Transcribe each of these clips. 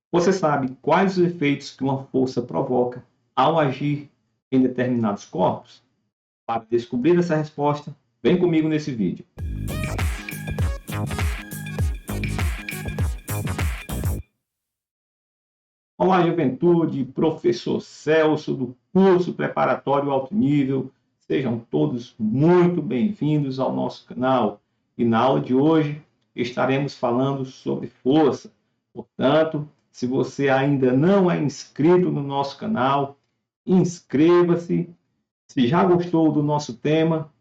Você sabe quais os efeitos que uma força provoca ao agir em determinados corpos? Para descobrir essa resposta, vem comigo nesse vídeo. Olá, juventude, professor Celso do curso preparatório alto nível. Sejam todos muito bem-vindos ao nosso canal. E na aula de hoje estaremos falando sobre força. Portanto, se você ainda não é inscrito no nosso canal, inscreva-se. Se já gostou do nosso tema,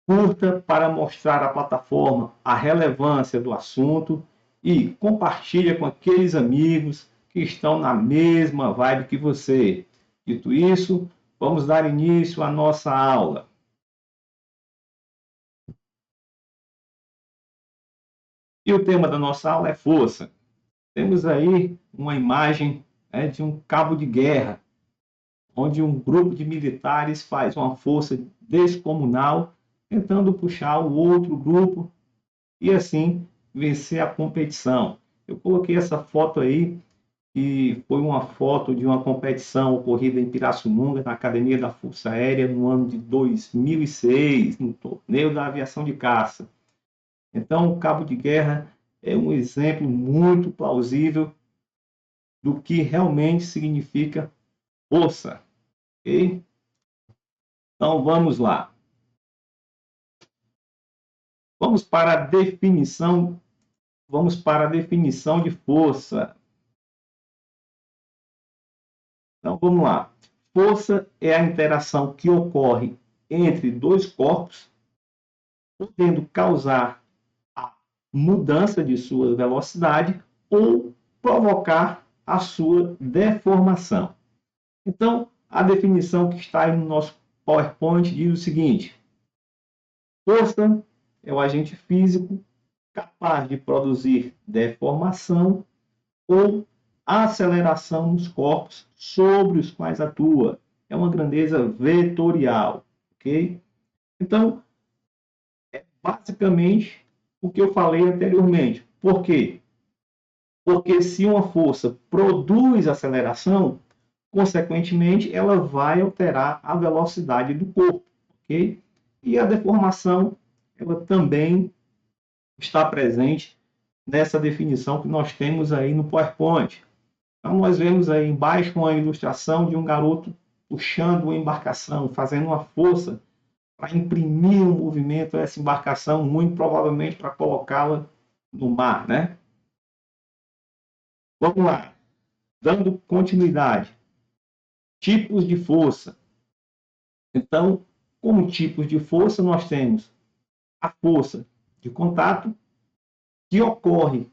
curta para mostrar à plataforma a relevância do assunto e compartilha com aqueles amigos que estão na mesma vibe que você. Dito isso, vamos dar início à nossa aula. E o tema da nossa aula é força. Temos aí uma imagem de um cabo de guerra, onde um grupo de militares faz uma força descomunal, tentando puxar o outro grupo e assim vencer a competição. Eu coloquei essa foto aí, que foi uma foto de uma competição ocorrida em Pirassununga, na Academia da Força Aérea, no ano de 2006, no torneio da aviação de caça. Então, o cabo de guerra é um exemplo muito plausível do que realmente significa força. Ok? Então, vamos lá. Vamos para a definição de força. Então, vamos lá. Força é a interação que ocorre entre dois corpos, podendo causar a mudança de sua velocidade ou provocar a sua deformação. Então, a definição que está aí no nosso PowerPoint diz o seguinte: força é o agente físico capaz de produzir deformação ou aceleração nos corpos sobre os quais atua. É uma grandeza vetorial, ok? Então, é basicamente o que eu falei anteriormente. Por quê? Porque se uma força produz aceleração, consequentemente, ela vai alterar a velocidade do corpo, ok? E a deformação, ela também está presente nessa definição que nós temos aí no PowerPoint. Então, nós vemos aí embaixo uma ilustração de um garoto puxando uma embarcação, fazendo uma força para imprimir um movimento a essa embarcação, muito provavelmente para colocá-la no mar, né? Vamos lá, dando continuidade. Tipos de força. Então, como tipos de força, nós temos a força de contato, que ocorre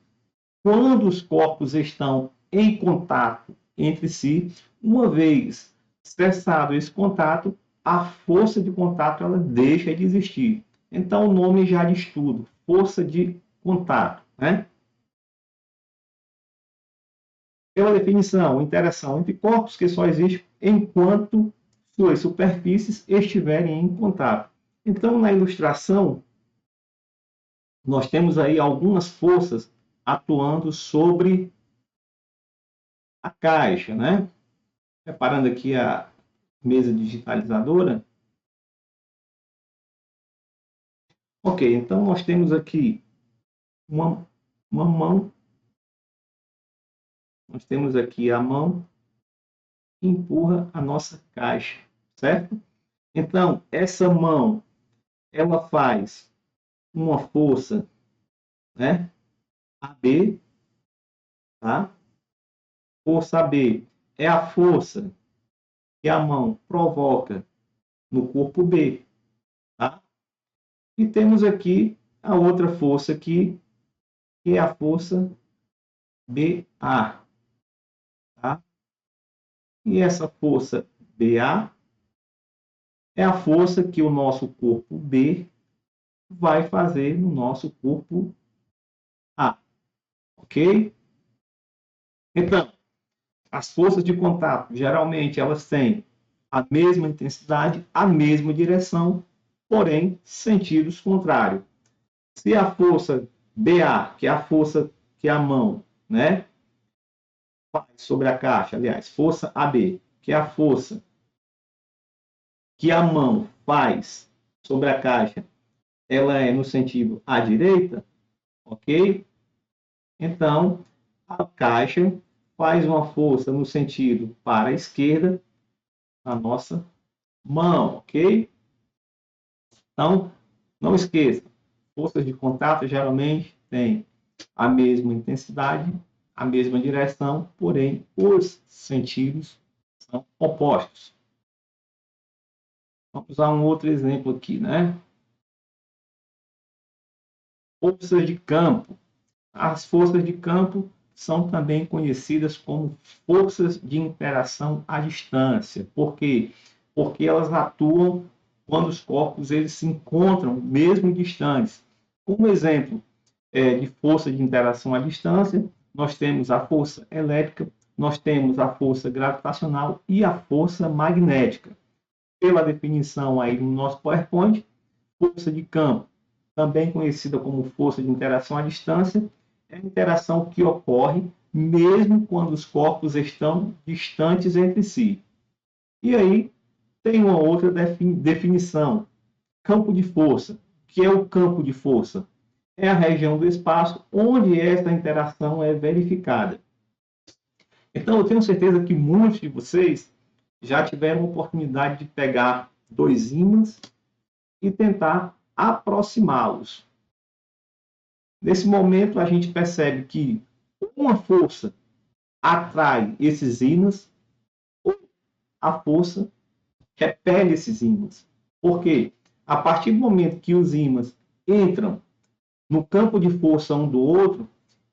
quando os corpos estão em contato entre si. Uma vez cessado esse contato, a força de contato ela deixa de existir. Então, o nome já diz tudo, força de contato, né? Pela definição, interação entre corpos que só existe enquanto suas superfícies estiverem em contato. Então, na ilustração, nós temos aí algumas forças atuando sobre a caixa, né? Preparando aqui a mesa digitalizadora. Ok, então nós temos aqui uma mão, nós temos aqui a mão que empurra a nossa caixa, certo? Então, essa mão, ela faz uma força, né? AB, tá? Força AB é a força que a mão provoca no corpo B, tá? E temos aqui a outra força aqui, que é a força BA, tá? E essa força BA é a força que o nosso corpo B vai fazer no nosso corpo A, ok? Então, as forças de contato, geralmente, elas têm a mesma intensidade, a mesma direção, porém, sentidos contrários. Se a força BA, que é a força que a mão, né, sobre a caixa, aliás, força AB, que é a força que a mão faz sobre a caixa, ela é no sentido à direita, ok? Então, a caixa faz uma força no sentido para a esquerda, a nossa mão, ok? Então, não esqueça, forças de contato geralmente têm a mesma intensidade, a mesma direção, porém os sentidos são opostos. Vamos usar um outro exemplo aqui, né? Forças de campo. As forças de campo são também conhecidas como forças de interação à distância. Por quê? Porque elas atuam quando os corpos eles se encontram mesmo distantes. Como exemplo de força de interação à distância, nós temos a força elétrica, nós temos a força gravitacional e a força magnética. Pela definição aí no nosso PowerPoint, força de campo, também conhecida como força de interação à distância, é a interação que ocorre mesmo quando os corpos estão distantes entre si. E aí tem uma outra definição, campo de força. O que é o campo de força? É a região do espaço onde essa interação é verificada. Então, eu tenho certeza que muitos de vocês já tiveram a oportunidade de pegar dois ímãs e tentar aproximá-los. Nesse momento, a gente percebe que uma força atrai esses ímãs, ou a força repele esses ímãs. Por quê? A partir do momento que os ímãs entram no campo de força um do outro,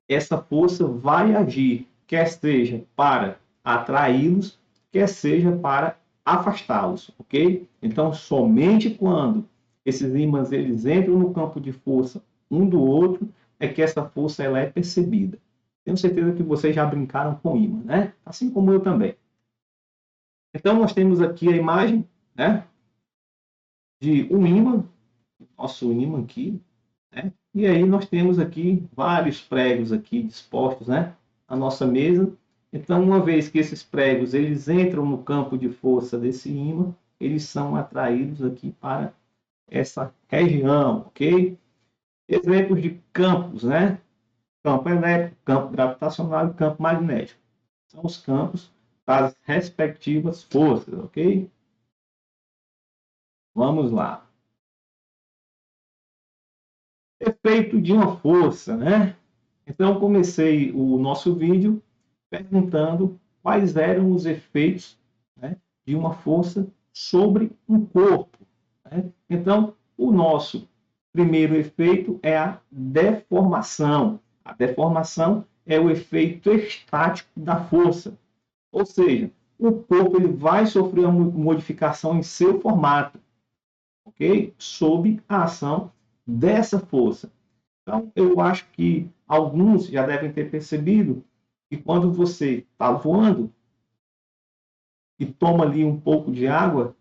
essa força vai agir, quer seja para atraí-los, quer seja para afastá-los, ok? Então, somente quando esses ímãs eles entram no campo de força um do outro, é que essa força ela é percebida. Tenho certeza que vocês já brincaram com ímã, né? Assim como eu também. Então, nós temos aqui a imagem, né, de um ímã, nosso ímã aqui, né? E aí nós temos aqui vários pregos aqui dispostos, né, na nossa mesa. Então, uma vez que esses pregos eles entram no campo de força desse ímã, eles são atraídos aqui para essa região, ok? Exemplos de campos, né? Campo elétrico, campo gravitacional e campo magnético. São os campos das respectivas forças, ok? Vamos lá. Efeito de uma força, né? Então, comecei o nosso vídeo perguntando quais eram os efeitos, né, de uma força sobre um corpo, né? Então, o nosso primeiro efeito é a deformação. A deformação é o efeito estático da força. Ou seja, o corpo ele vai sofrer uma modificação em seu formato, ok? Sob a ação dessa força. Então, eu acho que alguns já devem ter percebido que quando você está voando e toma ali um pouco de água,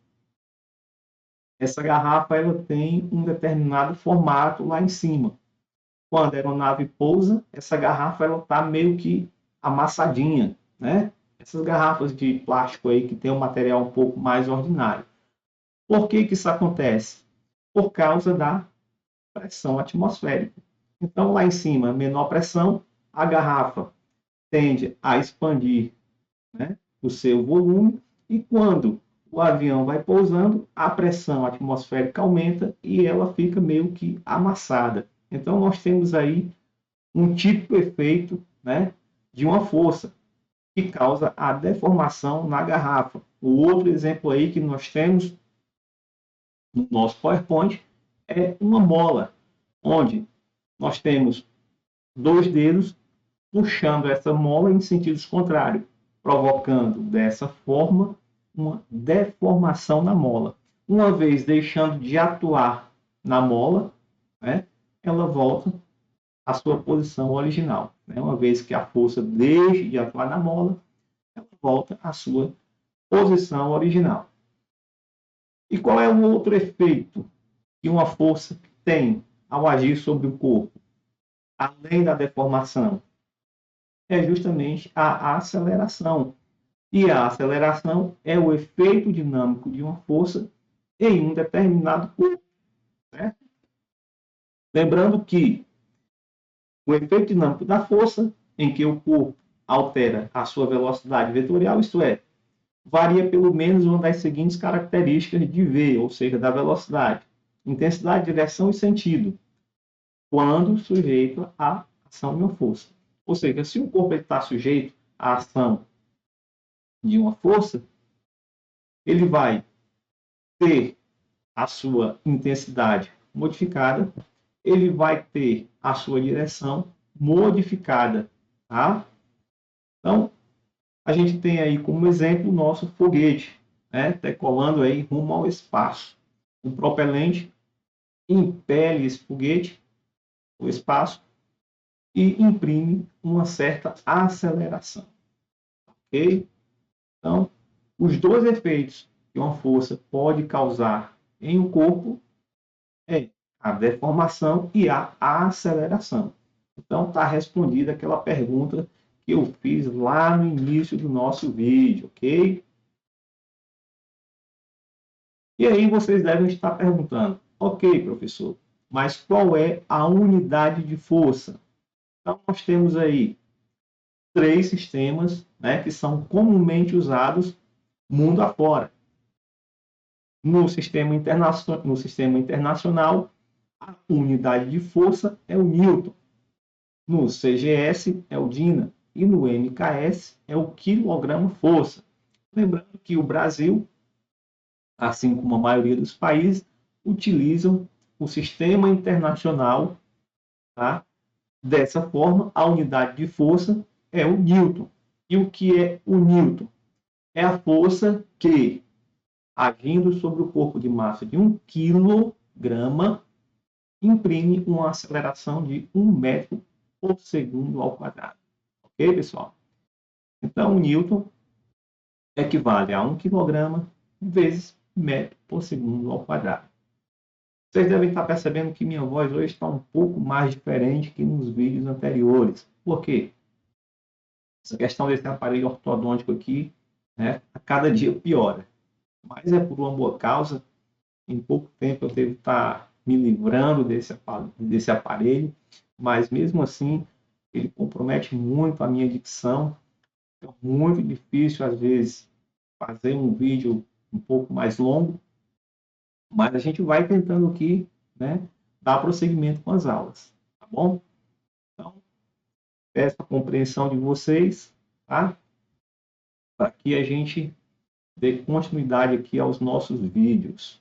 essa garrafa ela tem um determinado formato lá em cima. Quando a aeronave pousa, essa garrafa ela está meio que amassadinha, né? Essas garrafas de plástico aí que tem um material um pouco mais ordinário. Por que que isso acontece? Por causa da pressão atmosférica. Então, lá em cima, menor pressão, a garrafa tende a expandir, né, o seu volume, e quando o avião vai pousando, a pressão atmosférica aumenta e ela fica meio que amassada. Então, nós temos aí um típico efeito, né, de uma força que causa a deformação na garrafa. O outro exemplo aí que nós temos no nosso PowerPoint é uma mola, onde nós temos dois dedos puxando essa mola em sentidos contrários, provocando dessa forma uma deformação na mola. Uma vez deixando de atuar na mola, né, ela volta à sua posição original. Né? Uma vez que a força deixe de atuar na mola, ela volta à sua posição original. E qual é o outro efeito que uma força tem ao agir sobre o corpo, além da deformação? é justamente a aceleração. E a aceleração é o efeito dinâmico de uma força em um determinado corpo, certo? Lembrando que o efeito dinâmico da força, em que o corpo altera a sua velocidade vetorial, isto é, varia pelo menos uma das seguintes características de V, ou seja, da velocidade: intensidade, direção e sentido, quando sujeito à ação de uma força. Ou seja, se o corpo está sujeito à ação de uma força, ele vai ter a sua intensidade modificada, ele vai ter a sua direção modificada, tá? Então, a gente tem aí como exemplo o nosso foguete, né, decolando aí rumo ao espaço. O propelente impele esse foguete o espaço e imprime uma certa aceleração, ok? Então, os dois efeitos que uma força pode causar em um corpo é a deformação e a aceleração. Então, está respondida aquela pergunta que eu fiz lá no início do nosso vídeo, ok? E aí vocês devem estar perguntando, ok, professor, mas qual é a unidade de força? Então, nós temos aí três sistemas, né, que são comumente usados mundo afora. No sistema internacional, a unidade de força é o Newton. No CGS é o Dina. E no MKS é o quilograma-força. Lembrando que o Brasil, assim como a maioria dos países, utilizam o sistema internacional, tá? Dessa forma, a unidade de força é o Newton. E o que é o Newton? É a força que, agindo sobre o corpo de massa de 1 quilograma, imprime uma aceleração de 1 metro por segundo ao quadrado. Ok, pessoal? Então, o Newton equivale a 1 quilograma vezes metro por segundo ao quadrado. Vocês devem estar percebendo que minha voz hoje está um pouco mais diferente que nos vídeos anteriores. Por quê? Essa questão desse aparelho ortodôntico aqui, né, a cada dia piora. Mas é por uma boa causa. Em pouco tempo eu devo estar me livrando desse aparelho, mas mesmo assim ele compromete muito a minha dicção. É muito difícil, às vezes, fazer um vídeo um pouco mais longo, mas a gente vai tentando aqui, né, dar prosseguimento com as aulas, tá bom? Então, peço a compreensão de vocês, tá? Para que a gente dê continuidade aqui aos nossos vídeos.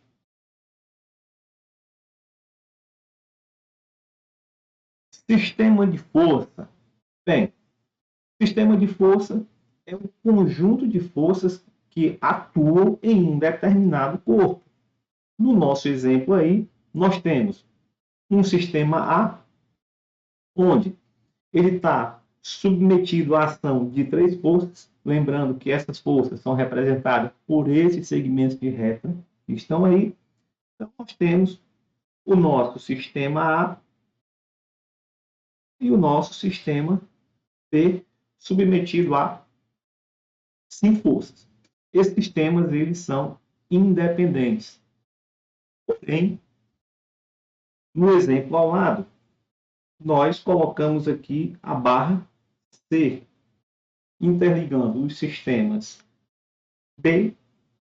Sistema de força. Bem, sistema de força é um conjunto de forças que atuam em um determinado corpo. No nosso exemplo aí, nós temos um sistema A, onde ele está submetido à ação de três forças, lembrando que essas forças são representadas por esses segmentos de reta que estão aí. Então, nós temos o nosso sistema A e o nosso sistema B submetido a cinco forças. Esses sistemas eles são independentes. Porém, no exemplo ao lado, nós colocamos aqui a barra C, interligando os sistemas B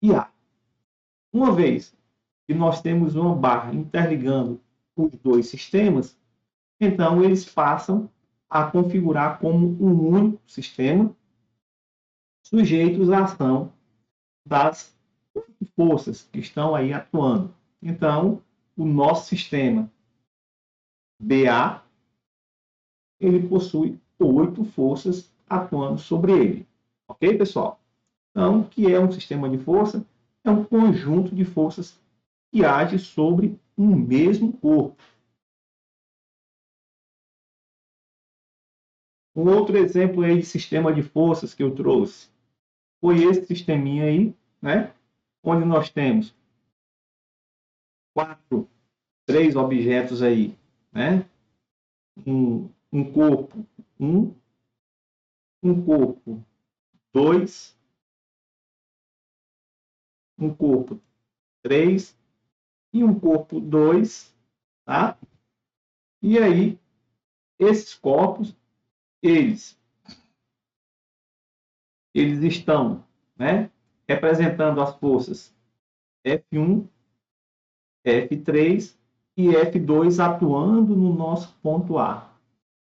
e A. Uma vez que nós temos uma barra interligando os dois sistemas, então eles passam a configurar como um único sistema, sujeitos à ação das forças que estão aí atuando. Então, o nosso sistema BA, ele possui 8 forças atuando sobre ele. Ok, pessoal? Então, o que é um sistema de força? É um conjunto de forças que age sobre um mesmo corpo. Um outro exemplo aí de sistema de forças que eu trouxe foi esse sisteminha aí, né? Onde nós temos três objetos aí, né? Um corpo 1, um corpo 2, um corpo 3 e um corpo 2, tá? E aí, esses corpos, eles estão, né, representando as forças F1, F3 e F2 atuando no nosso ponto A.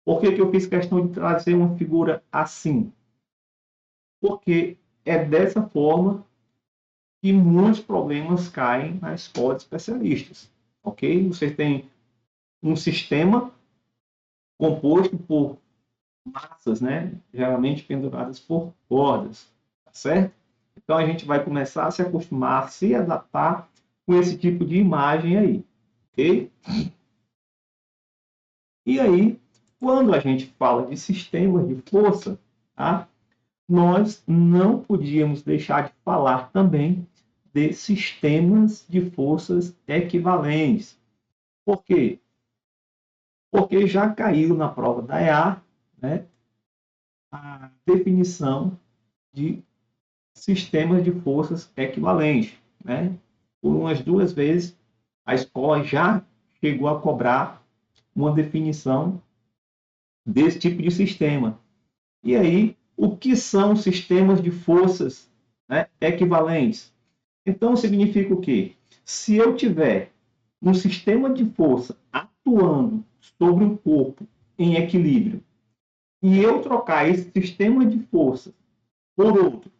Por que eu fiz questão de trazer uma figura assim? Porque é dessa forma que muitos problemas caem na escola de especialistas. Ok? Você tem um sistema composto por massas, né? Geralmente penduradas por cordas, tá certo? Então a gente vai começar a se acostumar, a se adaptar com esse tipo de imagem aí, ok? E aí, quando a gente fala de sistemas de força, tá? Nós não podíamos deixar de falar também de sistemas de forças equivalentes. Por quê? Porque já caiu na prova da EA, né, a definição de sistemas de forças equivalentes. Né? Por umas 2 vezes, a escola já chegou a cobrar uma definição desse tipo de sistema. E aí, o que são sistemas de forças, né, equivalentes? Então, significa o quê? Se eu tiver um sistema de força atuando sobre um corpo em equilíbrio e eu trocar esse sistema de força por outro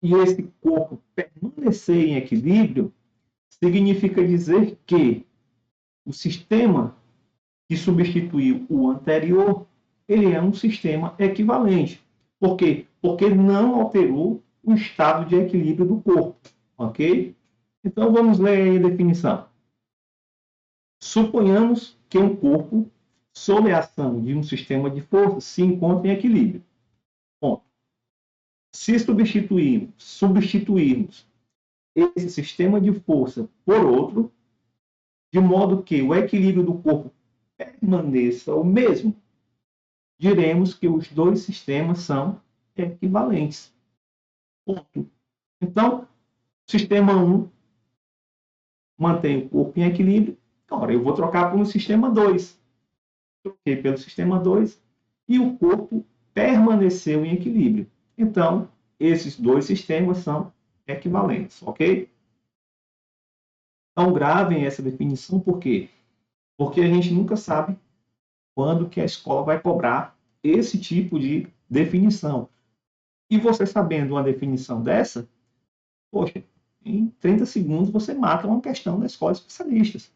e esse corpo permanecer em equilíbrio, significa dizer que o sistema que substituiu o anterior, ele é um sistema equivalente. Por quê? Porque não alterou o estado de equilíbrio do corpo, ok? Então vamos ler aí a definição. Suponhamos que um corpo, sob a ação de um sistema de força, se encontra em equilíbrio. Bom, se substituirmos esse sistema de força por outro, de modo que o equilíbrio do corpo permaneça o mesmo, diremos que os dois sistemas são equivalentes. Ponto. Então, sistema 1 mantém o corpo em equilíbrio. Agora, eu vou trocar por um sistema 2. Troquei pelo sistema 2 e o corpo permaneceu em equilíbrio. Então, esses dois sistemas são equivalentes, ok? Então, gravem essa definição, por quê? Porque a gente nunca sabe quando que a escola vai cobrar esse tipo de definição. E você sabendo uma definição dessa, poxa, em 30 segundos você mata uma questão da escola de especialistas.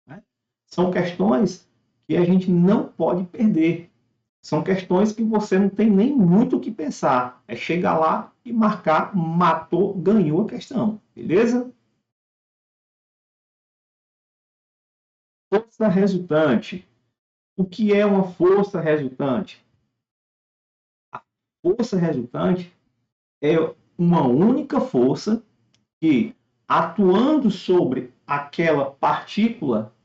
Né? São questões que a gente não pode perder. São questões que você não tem nem muito o que pensar. É chegar lá e marcar, matou, ganhou a questão. Beleza? Força resultante. O que é uma força resultante? A força resultante é uma única força que, atuando sobre aquela partícula,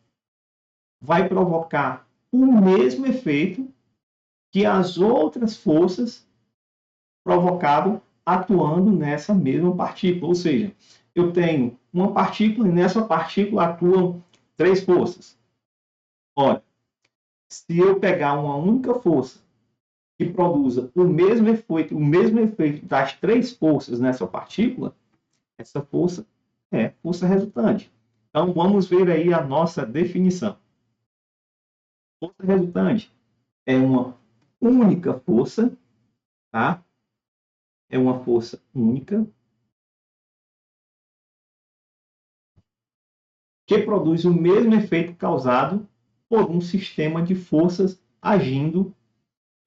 vai provocar o mesmo efeito que as outras forças provocavam atuando nessa mesma partícula. Ou seja, eu tenho uma partícula e nessa partícula atuam 3 forças. Ora, se eu pegar uma única força que produza o mesmo efeito das 3 forças nessa partícula, essa força é força resultante. Então, vamos ver aí a nossa definição. Força resultante é uma única força, tá? É uma força única que produz o mesmo efeito causado por um sistema de forças agindo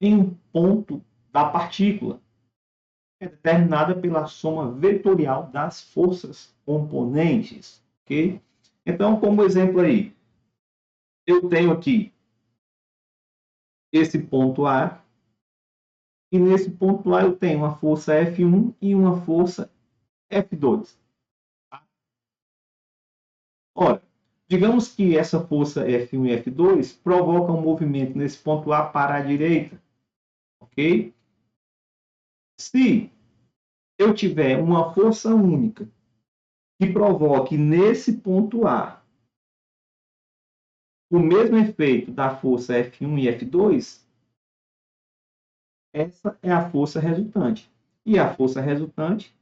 em um ponto da partícula, que é determinada pela soma vetorial das forças componentes, ok? Então, como exemplo aí, eu tenho aqui esse ponto A, e nesse ponto A eu tenho uma força F1 e uma força F2. Ora, digamos que essa força F1 e F2 provoca um movimento nesse ponto A para a direita, ok? Se eu tiver uma força única que provoque nesse ponto A o mesmo efeito da força F1 e F2, essa é a força resultante. E a força resultante,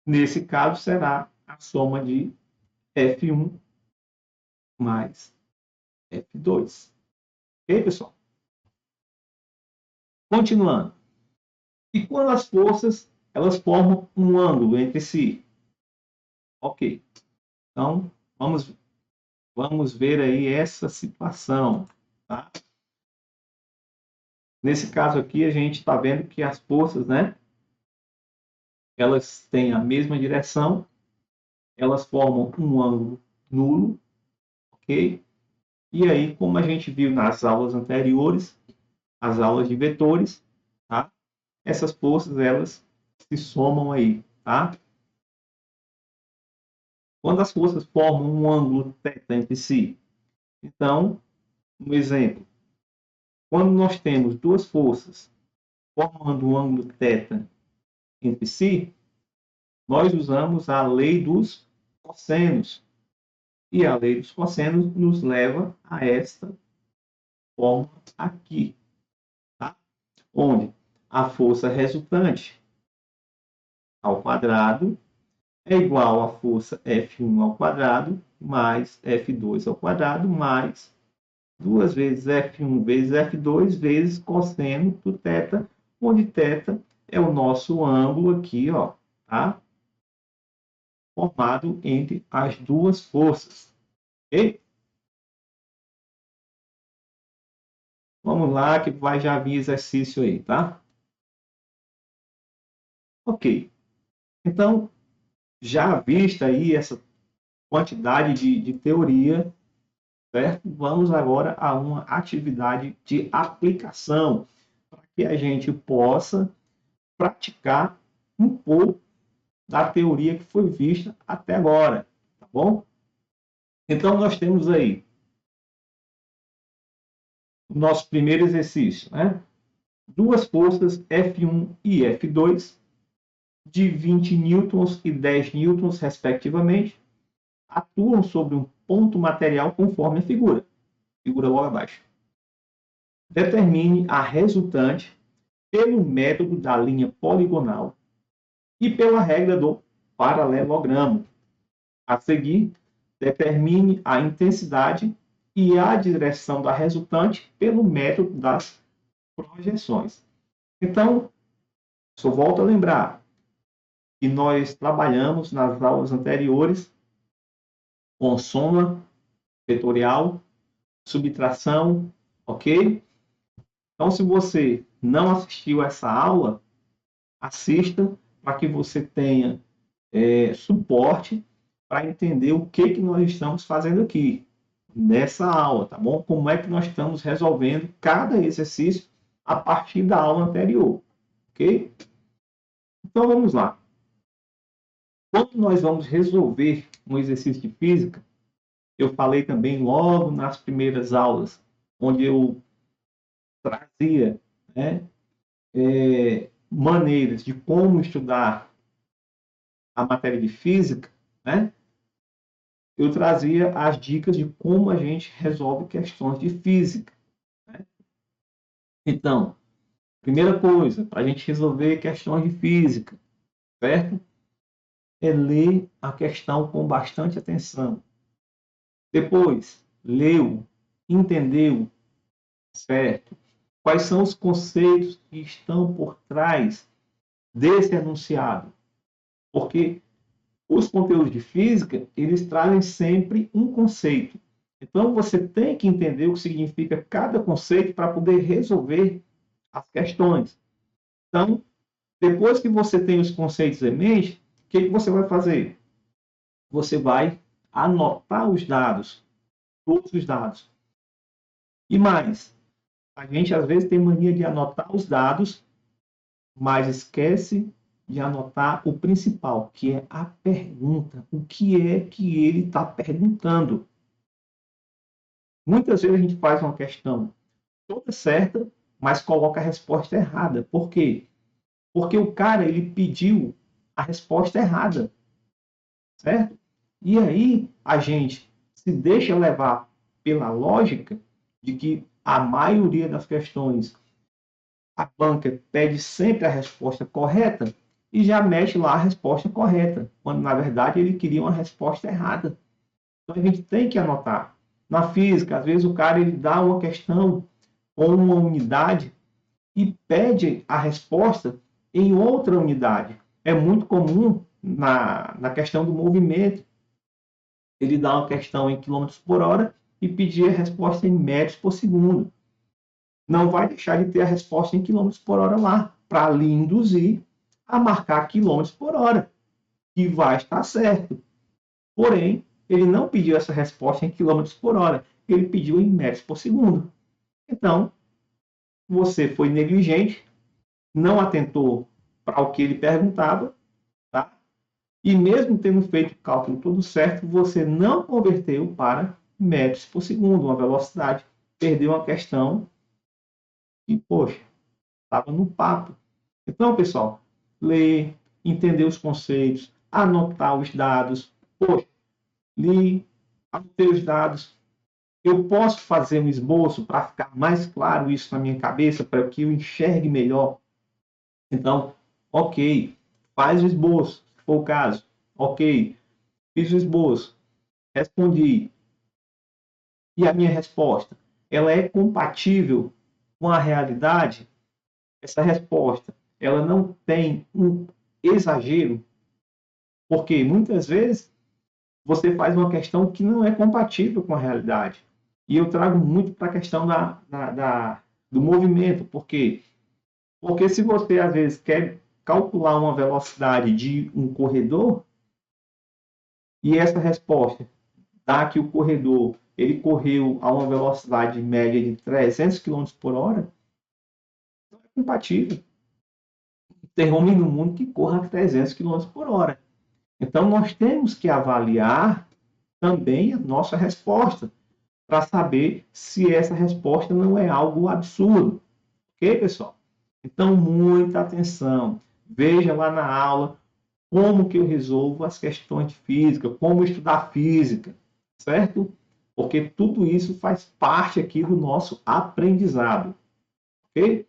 nesse caso, será a soma de F1 mais F2. Ok, pessoal? Continuando. E quando as forças elas formam um ângulo entre si? Ok. Então, vamos ver aí essa situação. Tá? Nesse caso aqui, a gente está vendo que as forças, né? Elas têm a mesma direção, elas formam um ângulo nulo, ok? E aí, como a gente viu nas aulas anteriores, as aulas de vetores, tá? Essas forças, elas se somam aí, tá? Quando as forças formam um ângulo θ entre si, então, um exemplo, quando nós temos duas forças formando um ângulo θ entre si, nós usamos a lei dos cossenos. E a lei dos cossenos nos leva a esta forma aqui, tá? Onde a força resultante ao quadrado é igual à força F1 ao quadrado mais F2 ao quadrado mais 2 vezes F1 vezes F2 vezes cosseno do θ, onde θ é o nosso ângulo aqui, ó, tá? Formado entre as duas forças. Ok? Vamos lá, que vai já vir exercício aí, tá? Ok. Então, já vista aí essa quantidade de teoria, certo? Vamos agora a uma atividade de aplicação, para que a gente possa praticar um pouco da teoria que foi vista até agora, tá bom? Então, nós temos aí o nosso primeiro exercício, né? Duas forças F1 e F2, de 20 newtons e 10 newtons, respectivamente, atuam sobre um ponto material conforme a figura logo abaixo. Determine a resultante pelo método da linha poligonal e pela regra do paralelogramo. A seguir, determine a intensidade e a direção da resultante pelo método das projeções. Então, só volto a lembrar que nós trabalhamos nas aulas anteriores com soma vetorial, subtração, ok? Então, se você não assistiu essa aula, assista para que você tenha suporte para entender o que nós estamos fazendo aqui nessa aula, tá bom? Como é que nós estamos resolvendo cada exercício a partir da aula anterior, ok? Então, vamos lá. Quando nós vamos resolver um exercício de física, eu falei também logo nas primeiras aulas, onde eu trazia, né, maneiras de como estudar a matéria de física, né? Eu trazia as dicas de como a gente resolve questões de física. Né? Então, primeira coisa, para a gente resolver questões de física, certo? É ler a questão com bastante atenção. Depois, leu, entendeu, certo? Quais são os conceitos que estão por trás desse enunciado? Porque os conteúdos de física, eles trazem sempre um conceito. Então, você tem que entender o que significa cada conceito para poder resolver as questões. Então, depois que você tem os conceitos em mente, o que você vai fazer? Você vai anotar os dados, todos os dados. E mais, a gente às vezes tem mania de anotar os dados, mas esquece de anotar o principal, que é a pergunta. O que é que ele está perguntando? Muitas vezes a gente faz uma questão toda certa, mas coloca a resposta errada. Por quê? Porque o cara, ele pediu a resposta errada, certo? E aí a gente se deixa levar pela lógica de que a maioria das questões a banca pede sempre a resposta correta e já mexe lá a resposta correta, quando na verdade ele queria uma resposta errada. Então a gente tem que anotar. Na física, às vezes o cara ele dá uma questão ou uma unidade e pede a resposta em outra unidade. É muito comum na questão do movimento. Ele dá uma questão em quilômetros por hora e pedir a resposta em metros por segundo. Não vai deixar de ter a resposta em quilômetros por hora lá, para lhe induzir a marcar quilômetros por hora, que vai estar certo. Porém, ele não pediu essa resposta em quilômetros por hora, ele pediu em metros por segundo. Então, você foi negligente, não atentou para o que ele perguntava, tá? E mesmo tendo feito o cálculo tudo certo, você não converteu para metros por segundo, uma velocidade. Perdeu uma questão e, poxa, estava no papo. Então, pessoal, ler, entender os conceitos, anotar os dados. Poxa, li, anotei os dados. Eu posso fazer um esboço para ficar mais claro isso na minha cabeça, para que eu enxergue melhor. Então, ok, faz o esboço, se for o caso. Ok, fiz o esboço, respondi. E a minha resposta, ela é compatível com a realidade? Essa resposta, ela não tem um exagero, porque muitas vezes você faz uma questão que não é compatível com a realidade. E eu trago muito para a questão do movimento, porque se você às vezes quer calcular uma velocidade de um corredor e essa resposta dá que o corredor ele correu a uma velocidade média de 300 km por hora, não é compatível. Tem homem no mundo que corra a 300 km por hora. Então, nós temos que avaliar também a nossa resposta, para saber se essa resposta não é algo absurdo. Ok, pessoal? Então, muita atenção. Veja lá na aula como que eu resolvo as questões de física, como estudar física, certo? Porque tudo isso faz parte aqui do nosso aprendizado, ok?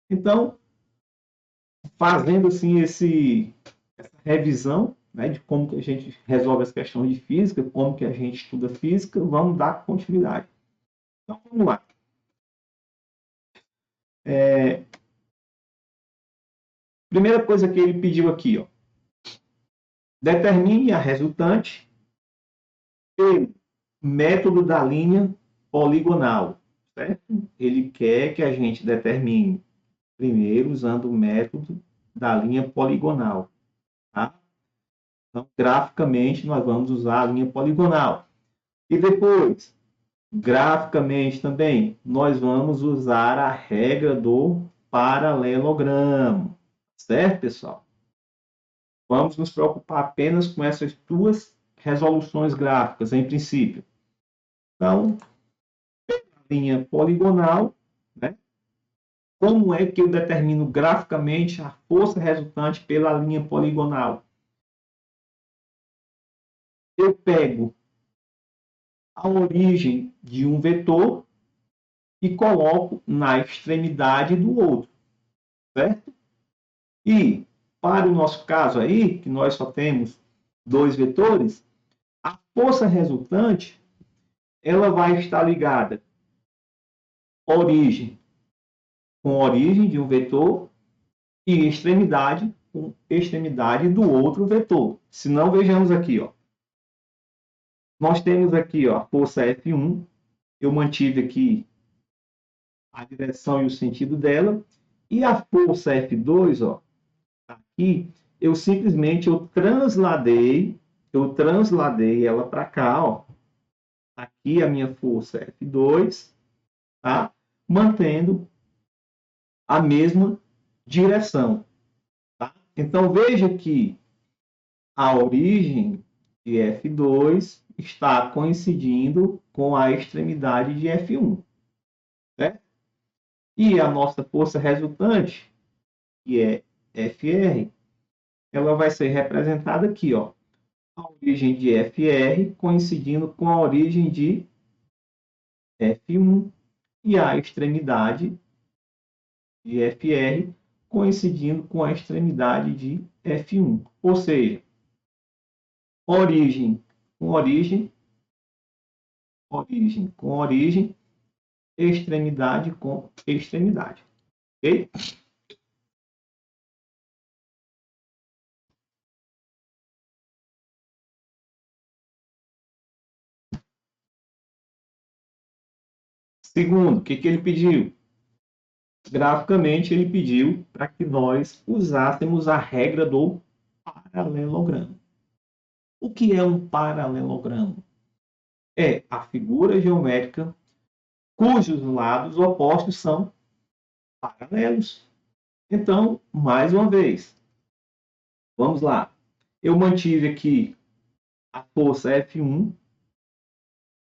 Então, fazendo assim essa revisão, né, de como que a gente resolve as questões de física, como que a gente estuda física, vamos dar continuidade. Então, vamos lá. Primeira coisa que ele pediu aqui, ó, determine a resultante pelo método da linha poligonal, certo? Ele quer que a gente determine primeiro usando o método da linha poligonal, tá? Então, graficamente, nós vamos usar a linha poligonal. E depois, graficamente também, nós vamos usar a regra do paralelogramo, certo, pessoal? Vamos nos preocupar apenas com essas duas resoluções gráficas, em princípio. Então, linha poligonal, né? Como é que eu determino graficamente a força resultante pela linha poligonal? Eu pego a origem de um vetor e coloco na extremidade do outro, certo? E, para o nosso caso aí, que nós só temos dois vetores, a força resultante ela vai estar ligada origem com origem de um vetor e extremidade com extremidade do outro vetor. Se não, vejamos aqui, ó. Nós temos aqui, ó, a força F1, eu mantive aqui a direção e o sentido dela, e a força F2, ó, aqui, eu simplesmente eu transladei ela para cá, ó. Aqui a minha força F2, tá? Mantendo a mesma direção. Tá? Então, veja que a origem de F2 está coincidindo com a extremidade de F1. Certo? E a nossa força resultante, que é FR, ela vai ser representada aqui, ó. A origem de FR coincidindo com a origem de F1 e a extremidade de FR coincidindo com a extremidade de F1. Ou seja, origem com origem, origem com origem, extremidade com extremidade. Ok? Segundo, o que ele pediu? Graficamente, ele pediu para que nós usássemos a regra do paralelogramo. O que é um paralelogramo? É a figura geométrica cujos lados opostos são paralelos. Então, mais uma vez, vamos lá. Eu mantive aqui a força F1,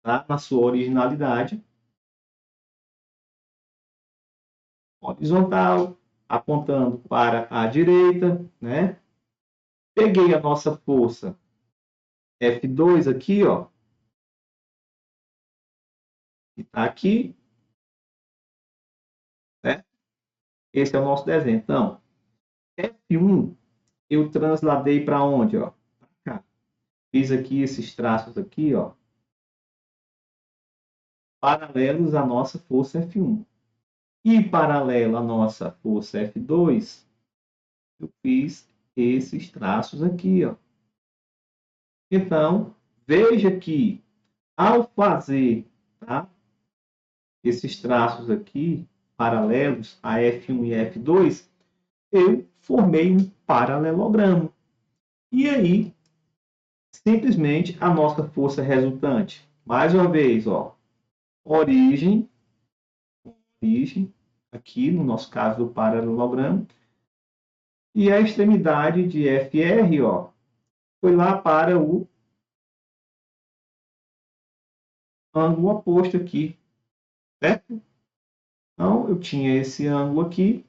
tá, na sua originalidade, horizontal, apontando para a direita, né? Peguei a nossa força F2 aqui, ó, que está aqui, né? Esse é o nosso desenho. Então, F1 eu transladei para onde, ó? Para cá. Fiz aqui esses traços aqui, ó, paralelos à nossa força F1. E paralelo à nossa força F2, eu fiz esses traços aqui, ó. Então, veja que ao fazer, tá, esses traços aqui, paralelos a F1 e F2, eu formei um paralelogramo. E aí, simplesmente, a nossa força resultante, mais uma vez, ó, origem, aqui no nosso caso do paralelogramo, e a extremidade de FR, ó, foi lá para o ângulo oposto aqui, certo? Então, eu tinha esse ângulo aqui,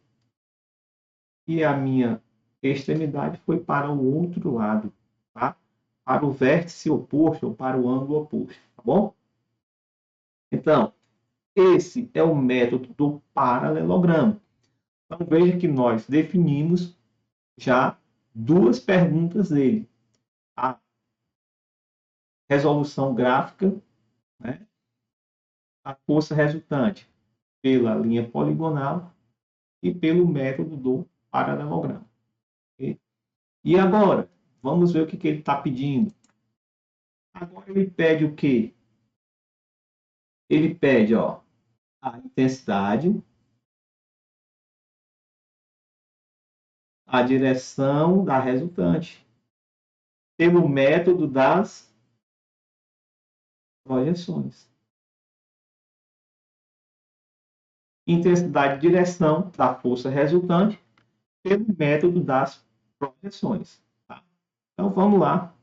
e a minha extremidade foi para o outro lado, tá? Para o vértice oposto ou para o ângulo oposto, tá bom? Então, esse é o método do paralelogramo. Então, veja que nós definimos já duas perguntas dele. A resolução gráfica, né? A força resultante pela linha poligonal e pelo método do paralelogramo. Okay? E agora, vamos ver o que ele está pedindo. Agora ele pede o quê? Ele pede, ó, a intensidade, a direção da resultante, pelo método das projeções. Intensidade e direção da força resultante pelo método das projeções. Tá? Então vamos lá.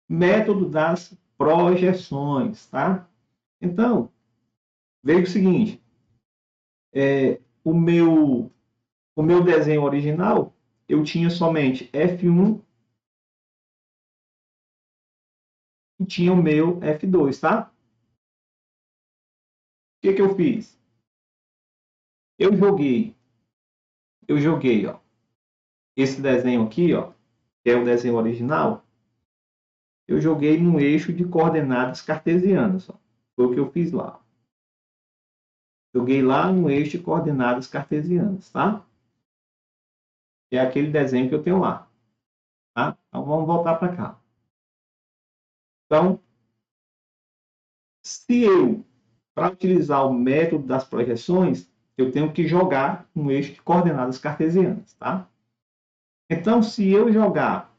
Método das projeções, tá? Então, veja o seguinte, o meu desenho original, eu tinha somente F1 e tinha o meu F2, tá? O que eu fiz? Eu joguei, ó, esse desenho aqui, ó, que é o desenho original, eu joguei num eixo de coordenadas cartesianas, ó. Foi o que eu fiz lá. Joguei lá no eixo de coordenadas cartesianas, tá? É aquele desenho que eu tenho lá, tá? Então vamos voltar para cá. Então, se eu, para utilizar o método das projeções, eu tenho que jogar um eixo de coordenadas cartesianas, tá? Então, se eu jogar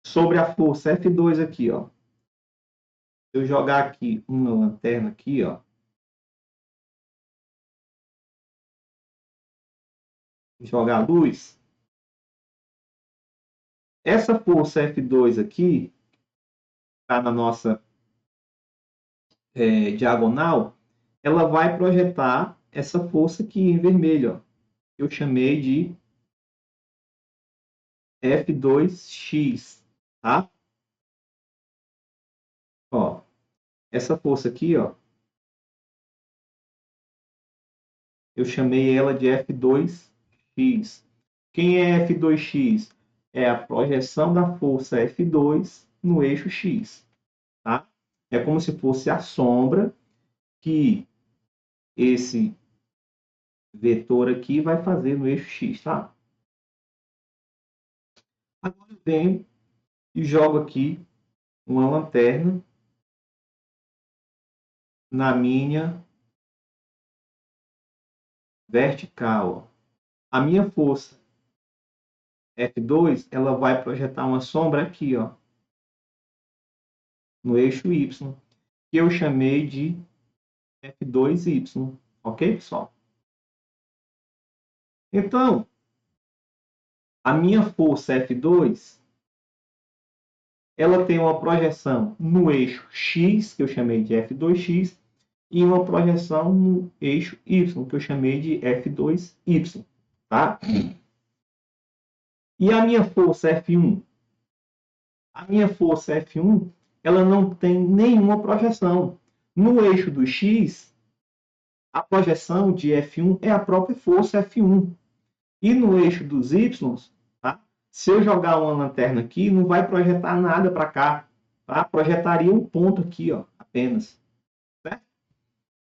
sobre a força F2 aqui, ó, se eu jogar aqui uma lanterna aqui, ó, jogar luz, essa força F2 aqui está na nossa diagonal, ela vai projetar essa força aqui em vermelho, ó. Eu chamei de F2x, tá? Ó, essa força aqui, ó, eu chamei ela de F2x. Quem é F2x? É a projeção da força F2 no eixo x, tá? É como se fosse a sombra que esse vetor aqui vai fazer no eixo x, tá? Agora eu venho e jogo aqui uma lanterna na minha vertical. A minha força F2, ela vai projetar uma sombra aqui, ó, no eixo Y, que eu chamei de F2Y. Ok, pessoal? Então, a minha força F2, ela tem uma projeção no eixo X, que eu chamei de F2X, e uma projeção no eixo Y, que eu chamei de F2Y. Tá? E a minha força F1? A minha força F1, ela não tem nenhuma projeção. No eixo do X, a projeção de F1 é a própria força F1. E no eixo dos Y, tá? Se eu jogar uma lanterna aqui, não vai projetar nada para cá. Tá? Projetaria um ponto aqui, ó, apenas. Certo?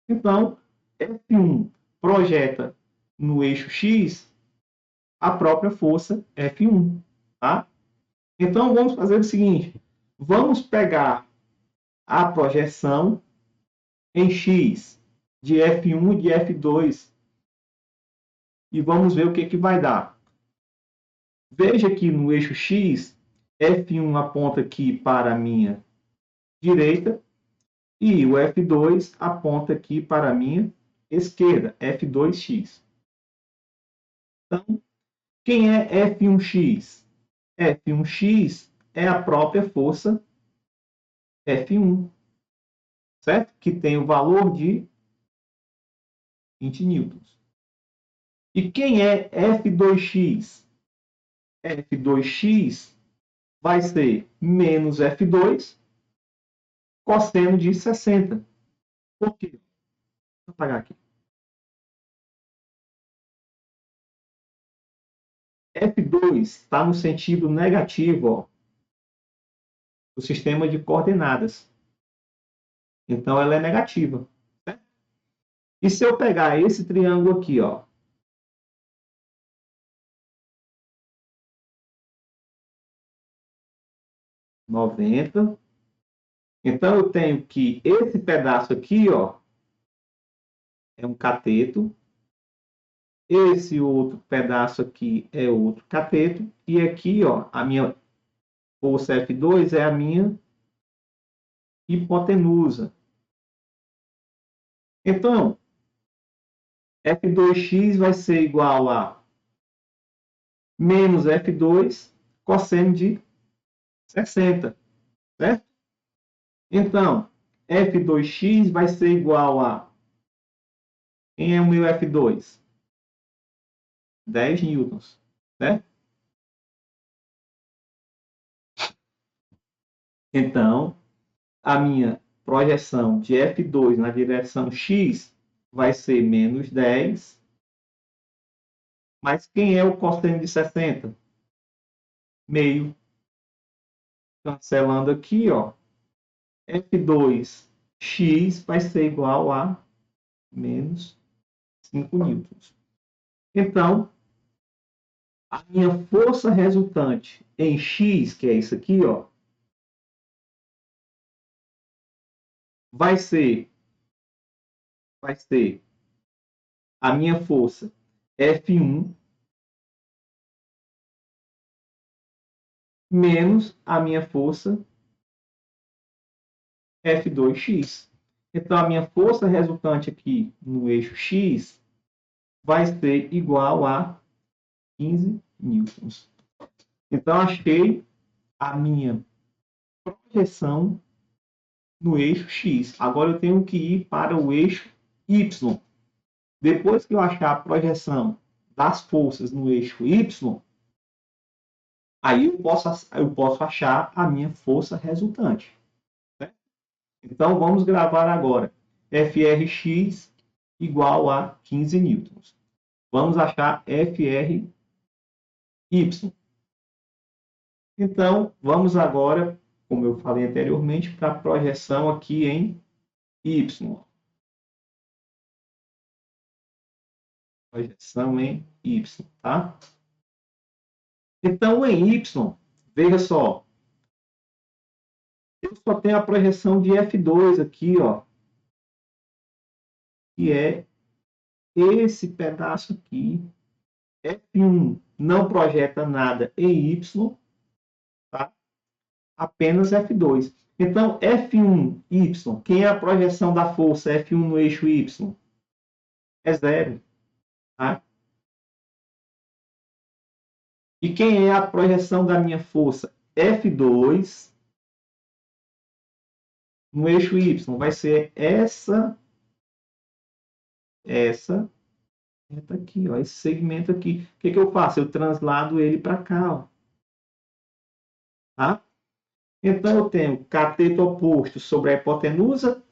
Então, F1 projeta no eixo X a própria força F1. Tá? Então, vamos fazer o seguinte. Vamos pegar a projeção em X de F1 e de F2 e vamos ver o que vai dar. Veja que no eixo X, F1 aponta aqui para a minha direita e o F2 aponta aqui para a minha esquerda, F2x. Então, quem é F1x? F1x é a própria força F1, certo? Que tem o valor de 20 newtons. E quem é F2x? F2x vai ser menos F2 cosseno de 60. Por quê? Vou apagar aqui. F2 está no sentido negativo, ó, do sistema de coordenadas. Então, ela é negativa. Né? E se eu pegar esse triângulo aqui, ó, 90. Então, eu tenho que esse pedaço aqui, ó, é um cateto. Esse outro pedaço aqui é outro cateto. E aqui, ó, a minha força F2 é a minha hipotenusa. Então, F2x vai ser igual a menos F2 cosseno de 60, certo? Então, F2x vai ser igual a... Quem é o meu F2? 10 newtons, certo? Então, a minha projeção de F2 na direção x vai ser menos 10. Mas quem é o cosseno de 60? Meio. Cancelando aqui, ó. F2x vai ser igual a menos 5 newtons. Então, a minha força resultante em x, que é isso aqui, ó, vai ser a minha força F1 menos a minha força F2x. Então, a minha força resultante aqui no eixo x vai ser igual a 15 newtons. Então, achei a minha projeção no eixo x. Agora, eu tenho que ir para o eixo Y. Depois que eu achar a projeção das forças no eixo Y, aí eu posso achar a minha força resultante. Né? Então, vamos gravar agora. FRX igual a 15 newtons. Vamos achar FRY. Então, vamos agora, como eu falei anteriormente, para a projeção aqui em Y. Projeção em Y, tá? Então, em Y, veja só, eu só tenho a projeção de F2 aqui, ó, que é esse pedaço aqui. F1 não projeta nada em Y, tá? Apenas F2. Então, F1Y, quem é a projeção da força F1 no eixo Y? É zero. Tá? E quem é a projeção da minha força? F2 no eixo Y. Vai ser essa reta aqui, ó, esse segmento aqui. O que eu faço? Eu translado ele para cá. Ó, tá? Então, eu tenho cateto oposto sobre a hipotenusa,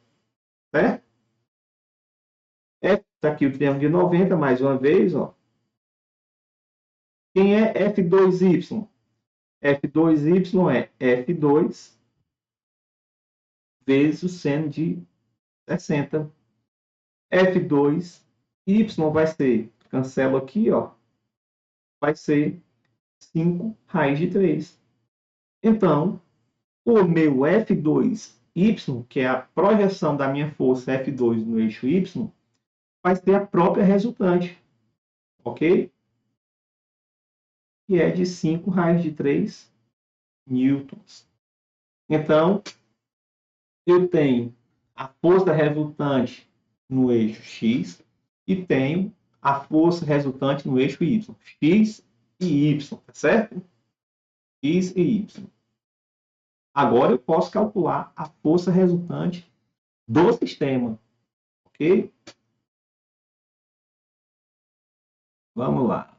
certo? Está aqui o triângulo de 90, mais uma vez. Ó. Quem é F2Y? F2Y é F2 vezes o seno de 60. F2, Y vai ser, cancelo aqui, ó, vai ser 5 raiz de 3. Então, o meu F2Y, que é a projeção da minha força F2 no eixo Y, vai ser a própria resultante, ok? Que é de 5 raiz de 3 newtons. Então, eu tenho a força resultante no eixo X e tenho a força resultante no eixo Y. X e Y, tá certo? X e Y. Agora eu posso calcular a força resultante do sistema, ok? Vamos lá.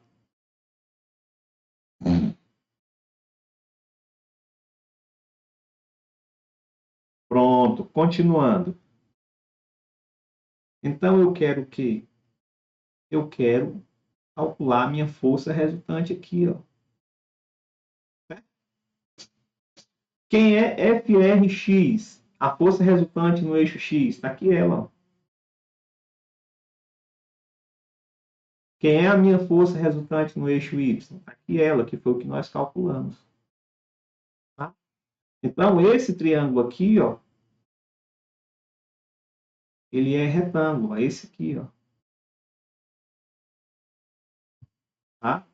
Pronto, continuando. Então eu quero o quê? Eu quero calcular a minha força resultante aqui, ó. Quem é FRX? A força resultante no eixo X. Está aqui ela. Ó. Quem é a minha força resultante no eixo Y? Está aqui ela, que foi o que nós calculamos. Tá? Então, esse triângulo aqui, ó, ele é retângulo. É esse aqui, ó. Tá?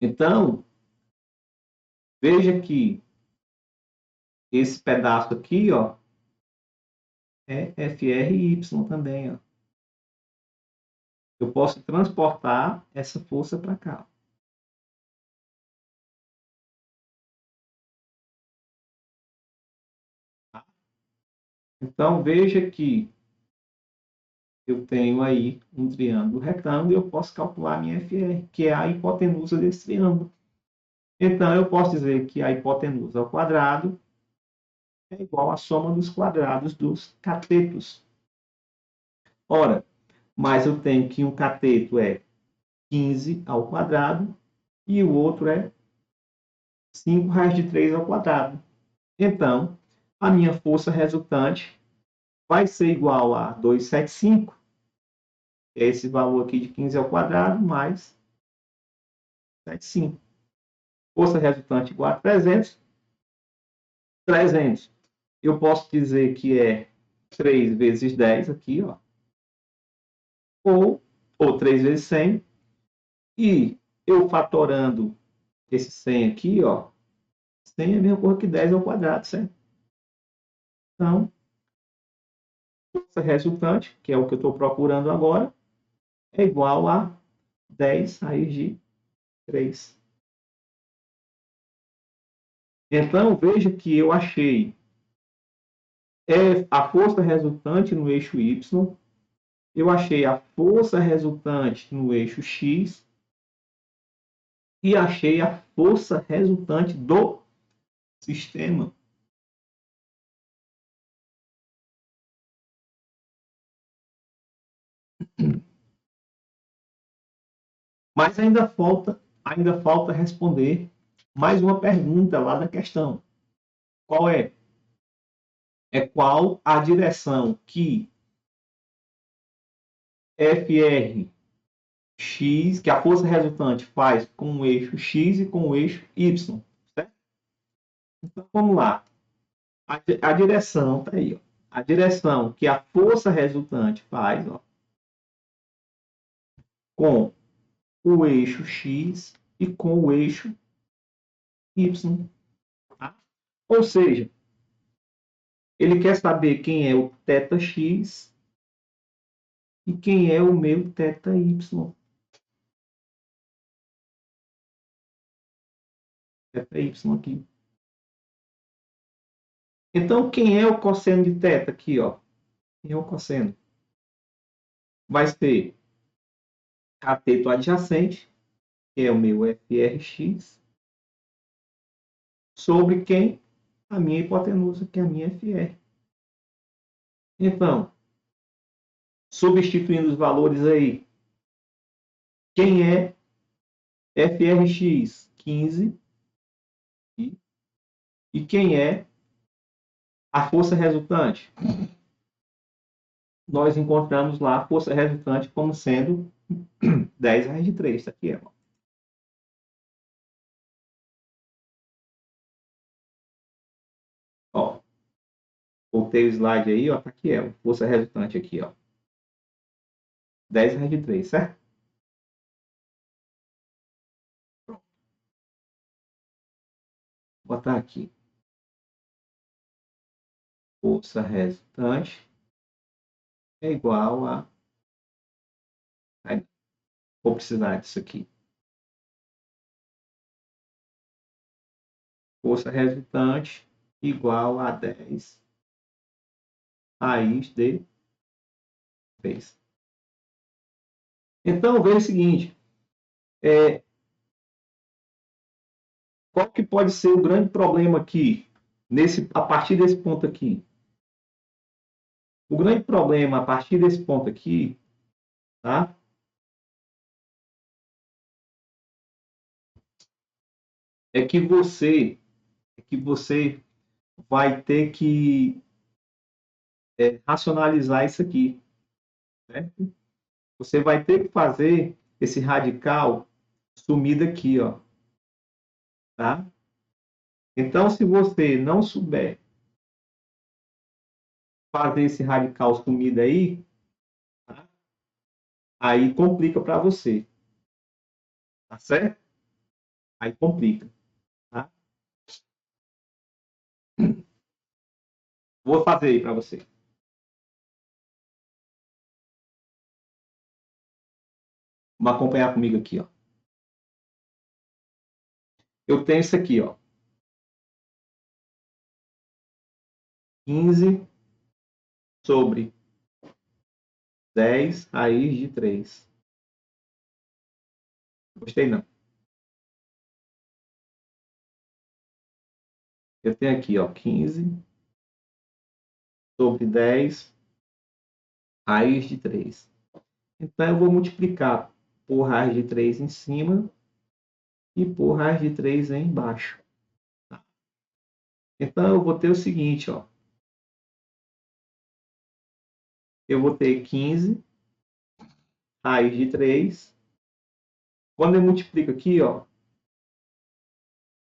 Então, veja que esse pedaço aqui, ó, é FRY também, ó. Eu posso transportar essa força para cá. Tá? Então, veja que eu tenho aí um triângulo retângulo e eu posso calcular a minha FR, que é a hipotenusa desse triângulo. Então, eu posso dizer que a hipotenusa ao quadrado é igual à soma dos quadrados dos catetos. Ora, mas eu tenho que um cateto é 15 ao quadrado e o outro é 5 raiz de 3 ao quadrado. Então, a minha força resultante vai ser igual a 275, que é esse valor aqui de 15 ao quadrado, mais 75. Força resultante igual a 300. 300. Eu posso dizer que é 3 vezes 10 aqui, ó. Ou 3 vezes 100. E eu fatorando esse 100 aqui, ó. 100 é a mesma coisa que 10 ao quadrado, certo? Então, força resultante, que é o que eu estou procurando agora, é igual a 10 raiz de 3. Então, veja que eu achei é a força resultante no eixo Y, eu achei a força resultante no eixo X e achei a força resultante do sistema. Mas ainda falta responder mais uma pergunta lá da questão. Qual é? É qual a direção que FRX, que a força resultante faz com o eixo X e com o eixo Y, certo? Então vamos lá. A direção tá aí, ó. A direção que a força resultante faz, ó, com o eixo X e com o eixo Y. Tá? Ou seja, ele quer saber quem é o θx e quem é o meu θy. θy aqui. Então, quem é o cosseno de θ aqui, ó? Quem é o cosseno? Vai ser cateto adjacente, que é o meu FRX, sobre quem? A minha hipotenusa, que é a minha FR. Então, substituindo os valores aí, quem é FRX? 15. E quem é a força resultante? Nós encontramos lá a força resultante como sendo 10 raiz de 3. Isso aqui é. Ó, voltei o slide aí, ó, tá aqui é. Força resultante aqui, ó. 10 raiz de 3, certo? Vou botar aqui. Força resultante é igual a... Vou precisar disso aqui. Força resultante igual a 10 raiz de 3. Então, veja o seguinte. Qual que pode ser o grande problema aqui, a partir desse ponto aqui? O grande problema a partir desse ponto aqui, tá? É que você vai ter que racionalizar isso aqui, certo? Você vai ter que fazer esse radical sumir daqui, ó, tá? Então, se você não souber fazer esse radical sumir daí, tá? Aí complica para você, tá certo? Aí complica, tá? Vou fazer aí para você. Vamos acompanhar comigo aqui, ó. Eu tenho isso aqui, ó. 15 sobre 10 raiz de 3. Gostei, não. Eu tenho aqui, ó, 15 sobre 10 raiz de 3. Então, eu vou multiplicar por raiz de 3 em cima e por raiz de 3 embaixo. Tá? Então, eu vou ter o seguinte, ó. Eu vou ter 15 raiz de 3. Quando eu multiplico aqui, ó,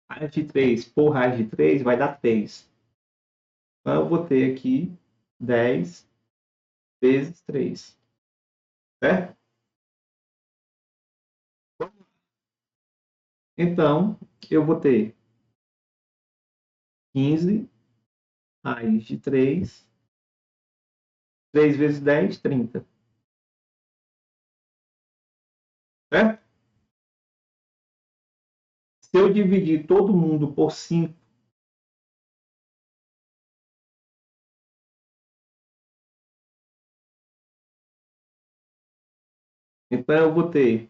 raiz de 3 por raiz de 3 vai dar 3. Então, eu vou ter aqui 10 vezes 3. Certo? Então, eu vou ter 15 raiz de 3. 3 vezes 10, 30. Certo? Se eu dividir todo mundo por 5, Então, eu vou ter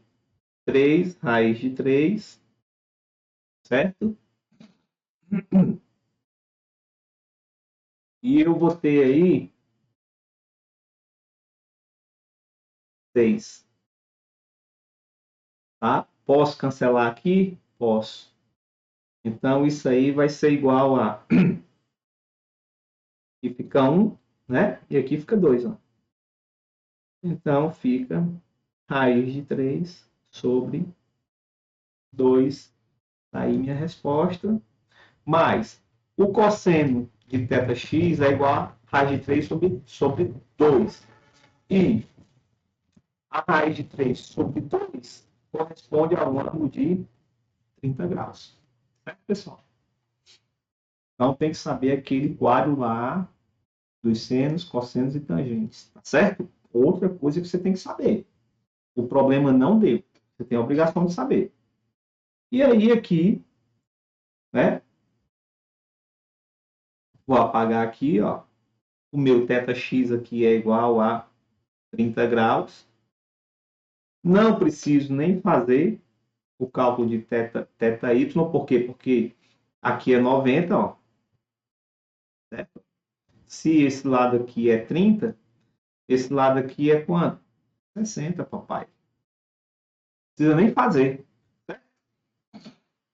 3 raiz de 3, certo? E eu vou ter aí 6, tá? Posso cancelar aqui? Posso. Então, isso aí vai ser igual a... Aqui fica 1, né? E aqui fica 2, ó. Então, fica raiz de 3 sobre 2. Aí minha resposta. Mais o cosseno de θx é igual a raiz de 3 sobre 2. E a raiz de 3 sobre 2 corresponde a um ângulo de 30 graus. Certo, pessoal? Então, tem que saber aquele quadro lá dos senos, cossenos e tangentes. Tá certo? Outra coisa que você tem que saber. O problema não deu. Você tem a obrigação de saber. E aí, aqui, né? Vou apagar aqui, ó. O meu θx aqui é igual a 30 graus. Não preciso nem fazer o cálculo de θy. Por quê? Porque aqui é 90, ó. Certo? Se esse lado aqui é 30, esse lado aqui é quanto? 60, papai. Não precisa nem fazer. Certo?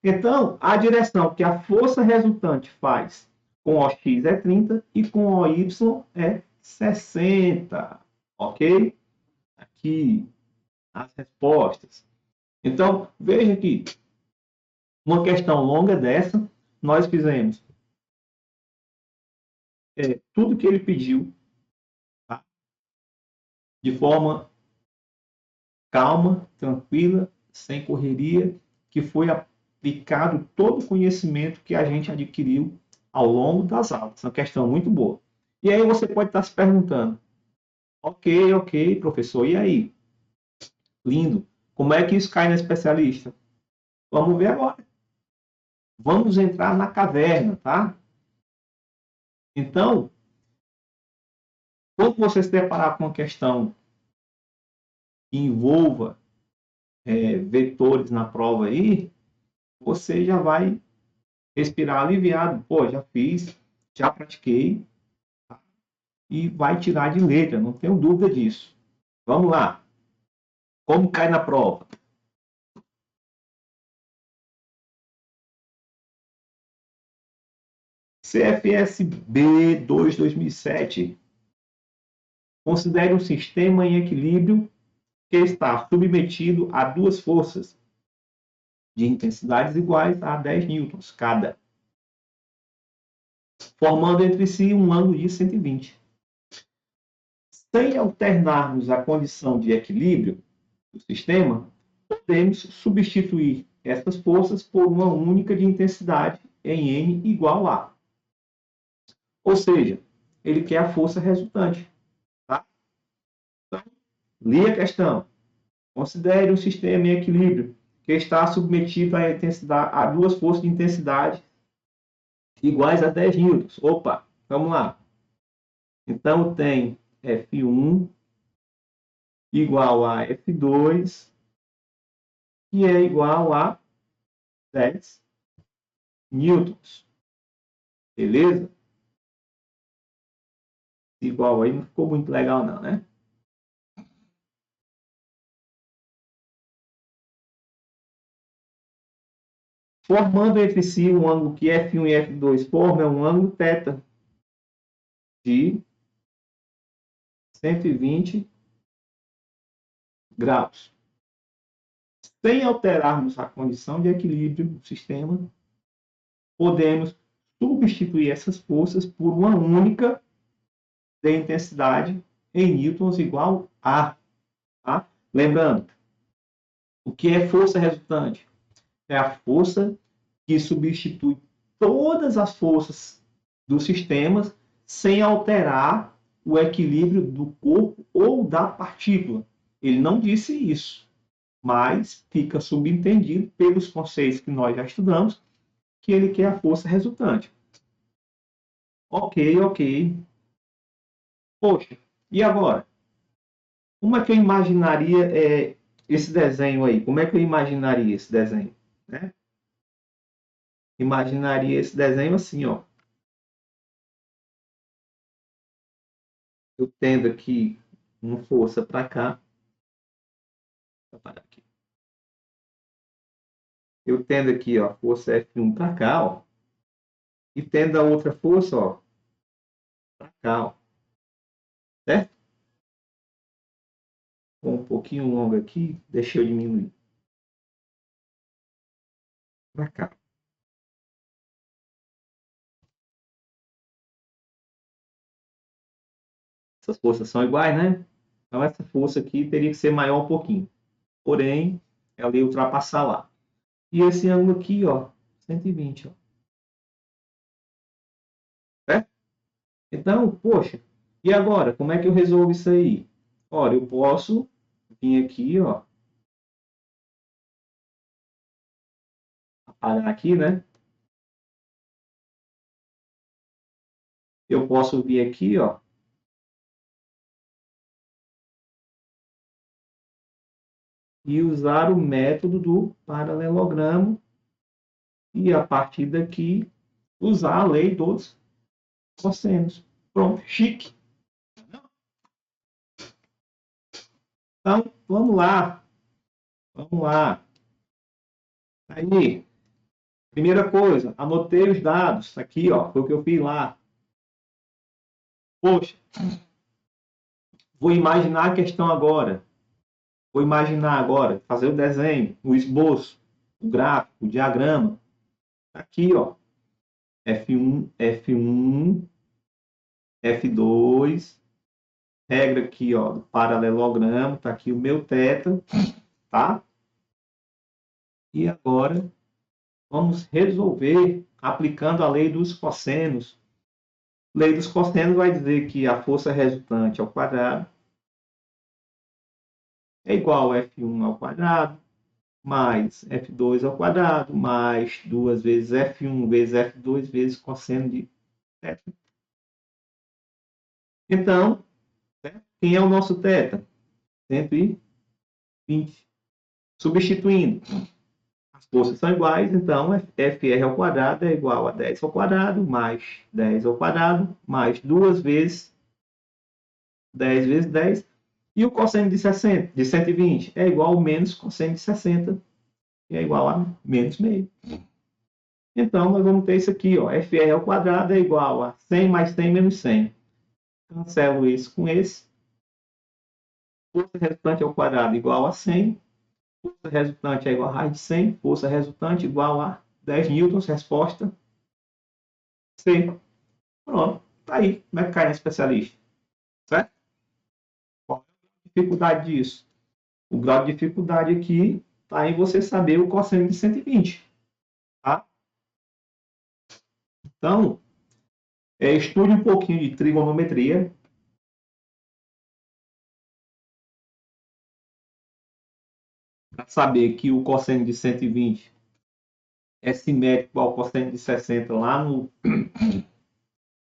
Então, a direção que a força resultante faz com OX é 30 e com OY é 60. Ok? Aqui as respostas. Então, veja que uma questão longa dessa, nós fizemos tudo que ele pediu, tá? De forma calma, tranquila, sem correria, que foi aplicado todo o conhecimento que a gente adquiriu ao longo das aulas. Uma questão muito boa. E aí você pode estar se perguntando, ok, professor, e aí? Lindo. Como é que isso cai na especialista? Vamos ver agora. Vamos entrar na caverna, tá? Então, quando você se deparar com uma questão que envolva vetores na prova aí, você já vai respirar aliviado. Pô, já fiz, já pratiquei, tá? E vai tirar de letra, não tenho dúvida disso. Vamos lá. Como cai na prova? CFSB 2 2007 considere um sistema em equilíbrio que está submetido a duas forças de intensidades iguais a 10 newtons cada, formando entre si um ângulo de 120. Sem alternarmos a condição de equilíbrio do sistema, podemos substituir essas forças por uma única de intensidade em N igual a. Ou seja, ele quer a força resultante. Tá? Então, li a questão. Considere um sistema em equilíbrio que está submetido a duas forças de intensidade iguais a 10 newtons. Opa, vamos lá. Então, tem F1 igual a F2, que é igual a 10 newtons. Beleza? Igual aí não ficou muito legal não, né? Formando entre si um ângulo que F1 e F2 formam um ângulo θ de 120 graus. Sem alterarmos a condição de equilíbrio do sistema, podemos substituir essas forças por uma única de intensidade em newtons igual a. Tá? Lembrando, o que é força resultante? É a força que substitui todas as forças dos sistemas sem alterar o equilíbrio do corpo ou da partícula. Ele não disse isso, mas fica subentendido pelos conceitos que nós já estudamos que ele quer a força resultante. Ok. Poxa, e agora? Como é que eu imaginaria esse desenho aí, como é que eu imaginaria esse desenho, né? Imaginaria esse desenho assim, ó. Eu tendo aqui uma força para cá. Vou parar aqui. Eu tendo aqui, ó, força F1 para cá, ó. E tendo a outra força, ó, para cá, ó. Certo? Ficou um pouquinho longo aqui. Deixa eu diminuir. Para cá. Essas forças são iguais, né? Então essa força aqui teria que ser maior um pouquinho. Porém, ela ia ultrapassar lá. E esse ângulo aqui, ó, 120, ó. Certo? Então, poxa, e agora? Como é que eu resolvo isso aí? Ora, eu posso vir aqui, ó, apagar aqui, né? Eu posso vir aqui, ó, e usar o método do paralelogramo e a partir daqui usar a lei dos cossenos. Pronto, chique. Então, vamos lá. Vamos lá. Aí, primeira coisa, anotei os dados. Aqui, ó, foi o que eu fiz lá. Poxa, vou imaginar a questão agora. Vou imaginar agora, fazer o desenho, o esboço, o gráfico, o diagrama. Aqui, ó, F1, F1, F2, regra aqui, ó, do paralelogramo, tá aqui o meu θ, tá? E agora vamos resolver aplicando a lei dos cossenos. Lei dos cossenos vai dizer que a força resultante ao quadrado é igual a F1 ao quadrado, mais F2 ao quadrado, mais 2 vezes F1 vezes F2 vezes cosseno de θ. Então, quem é o nosso θ? 120. Substituindo, as forças são iguais, então FR ao quadrado é igual a 10 ao quadrado, mais 10 ao quadrado, mais 2 vezes 10 vezes 10. E o cosseno de 60, de 120 é igual ao menos cosseno de 60, que é igual a menos meio. Então, nós vamos ter isso aqui, ó, FR ao quadrado é igual a 100 mais 100 menos 100. Cancelo esse com esse. Força resultante ao quadrado igual a 100. Força resultante é igual a raiz de 100. Força resultante igual a 10 newtons. Resposta C. Pronto. Tá aí. Como é que cai na especialista? Certo? Qual é a dificuldade disso? O grau de dificuldade aqui está em você saber o cosseno de 120. Tá? Então, estude um pouquinho de trigonometria. Para saber que o cosseno de 120 é simétrico ao cosseno de 60 lá no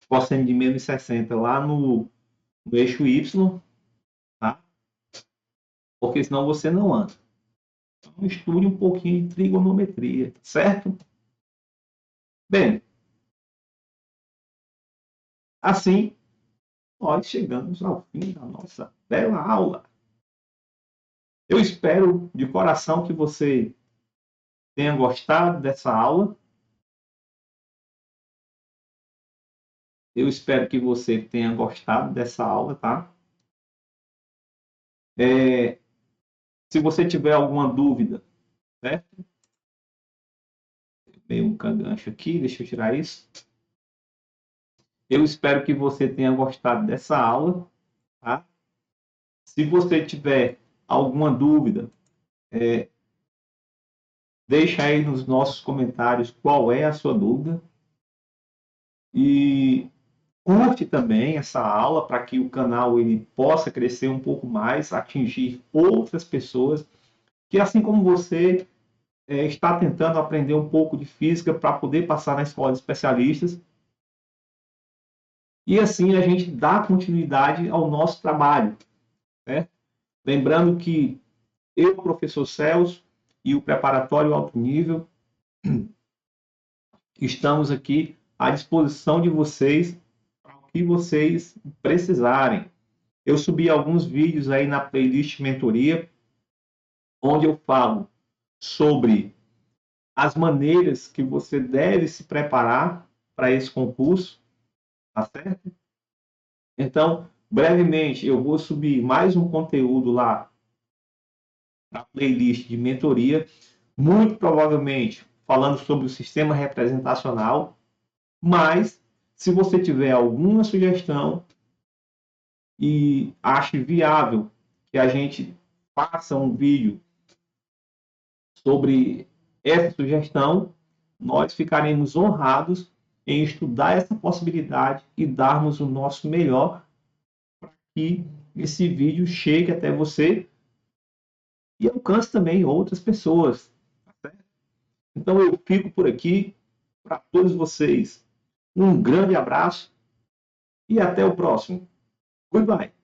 cosseno de menos 60 lá no eixo Y, tá? Porque senão você não anda. Então, estude um pouquinho de trigonometria, certo? Bem, assim nós chegamos ao fim da nossa bela aula. Eu espero de coração que você tenha gostado dessa aula. Eu espero que você tenha gostado dessa aula, tá? Se você tiver alguma dúvida, certo? Tem um gancho aqui, deixa eu tirar isso. Eu espero que você tenha gostado dessa aula, tá? Se você tiver alguma dúvida, deixa aí nos nossos comentários qual é a sua dúvida. E curte também essa aula para que o canal ele possa crescer um pouco mais, atingir outras pessoas que, assim como você, está tentando aprender um pouco de física para poder passar na escola de especialistas. E assim a gente dá continuidade ao nosso trabalho, né? Lembrando que eu, professor Celso, e o Preparatório Alto Nível, estamos aqui à disposição de vocês para o que vocês precisarem. Eu subi alguns vídeos aí na playlist Mentoria, onde eu falo sobre as maneiras que você deve se preparar para esse concurso, tá certo? Então, brevemente, eu vou subir mais um conteúdo lá na playlist de mentoria, muito provavelmente falando sobre o sistema representacional, mas se você tiver alguma sugestão e ache viável que a gente faça um vídeo sobre essa sugestão, nós ficaremos honrados em estudar essa possibilidade e darmos o nosso melhor para que esse vídeo chegue até você e alcance também outras pessoas. Então eu fico por aqui. Para todos vocês, um grande abraço e até o próximo. Goodbye.